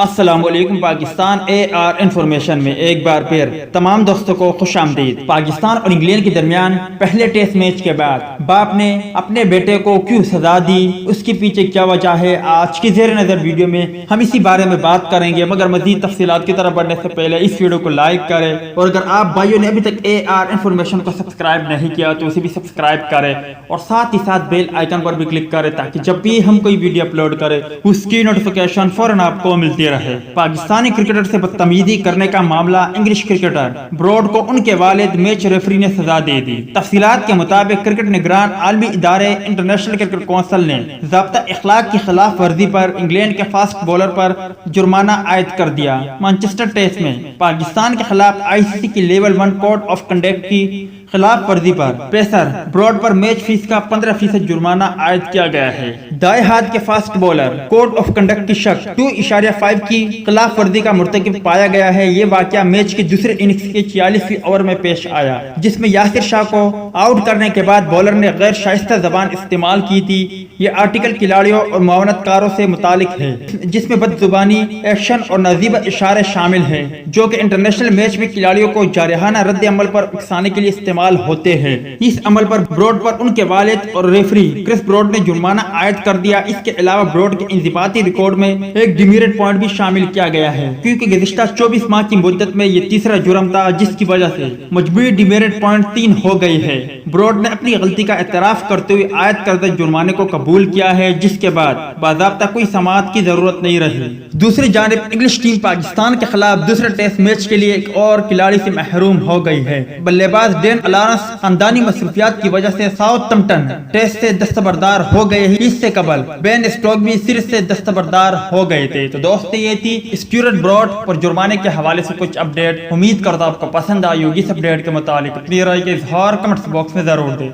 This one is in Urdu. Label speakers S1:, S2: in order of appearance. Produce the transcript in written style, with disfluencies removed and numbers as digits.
S1: السلام علیکم پاکستان AR انفارمیشن میں ایک بار پھر تمام دوستوں کو خوش آمدید۔ پاکستان اور انگلینڈ کے درمیان پہلے ٹیسٹ میچ کے بعد باپ نے اپنے بیٹے کو کیوں سزا دی، اس کے پیچھے کیا وجہ ہے، آج کی زیر نظر ویڈیو میں ہم اسی بارے میں بات کریں گے۔ مگر مزید تفصیلات کی طرف بڑھنے سے پہلے اس ویڈیو کو لائک کریں، اور اگر آپ بھائیوں نے ابھی تک AR انفارمیشن کو سبسکرائب نہیں کیا تو اسے بھی سبسکرائب کریں، اور ساتھ ہی ساتھ بیل آئیکن پر بھی کلک کریں تاکہ جب بھی ہم کوئی ویڈیو اپلوڈ کریں اس کی نوٹیفیکیشن فوراً آپ کو ملتی رہے۔ پاکستانی کرکٹر سے بدتمیزی کرنے کا معاملہ، انگلش کرکٹر براڈ کو ان کے والد میچ ریفری نے سزا دے دی۔ تفصیلات کے مطابق کرکٹ نگران عالمی ادارے انٹرنیشنل کرکٹ کونسل نے ضابطہ اخلاق کی خلاف ورزی پر انگلینڈ کے فاسٹ بولر پر جرمانہ عائد کر دیا۔ مانچسٹر ٹیسٹ میں پاکستان کے خلاف ICC کی لیول 1 کوڈ آف کنڈکٹ کی خلاف ورزی پر پیسر براڈ پر میچ فیس کا 15% جرمانہ عائد کیا گیا ہے۔ دائیں ہاتھ کے fast bowler code of conduct کی شک 2.5 کی خلاف ورزی کا مرتکب پایا گیا ہے۔ یہ واقعہ میچ کی دوسرے اننگز کے 46ویں اوور میں پیش آیا، جس میں یاسر شاہ کو آؤٹ کرنے کے بعد بولر نے غیر شائستہ زبان استعمال کی تھی۔ یہ آرٹیکل کھلاڑیوں اور معاونت کاروں سے متعلق ہے، جس میں بد زبانی، ایکشن اور نازیبہ اشارے شامل ہیں، جو کہ انٹرنیشنل میچ میں کھلاڑیوں کو جارحانہ رد عمل پر اکسانے کے لیے استعمال ہوتے ہیں۔ اس عمل پر براڈ پر ان کے والد اور ریفری کرس براڈ نے جرمانہ عائد کر دیا۔ اس کے علاوہ براڈ کے انضباطی ریکارڈ میں ایک ڈیمیرٹ پوائنٹ بھی شامل کیا گیا ہے، کیونکہ گزشتہ 24 ماہ کی مدت میں یہ تیسرا جرم تھا، جس کی وجہ سے مجموعی ڈیمیرٹ پوائنٹ 3 ہو گئی ہے۔ براڈ نے اپنی غلطی کا اعتراف کرتے ہوئے عائد کردہ جرمانے کو قبول کیا ہے، جس کے بعد باضابطہ کوئی سماعت کی ضرورت نہیں رہی۔ دوسری جانب انگلش ٹیم پاکستان کے خلاف دوسرے ٹیسٹ میچ کے لیے ایک اور کھلاڑی سے محروم ہو گئی ہے۔ بلے باز ڈین لارنس خاندانی مصروفیات کی وجہ سے ساؤتھمپٹن ٹیسٹ سے دستبردار ہو گئے ہیں۔ اس سے قبل بین اسٹوک بھی سیریز سے دستبردار ہو گئے تھے۔ تو دوستو یہ تھی اسٹیورٹ براڈ اور جرمانے کے حوالے سے کچھ اپڈیٹ۔ امید کرتا ہوں آپ کو پسند آئی ہوگی۔ اس اپڈیٹ کے متعلق اپنی رائے کے اظہار کمنٹس باکس میں ضرور دیں۔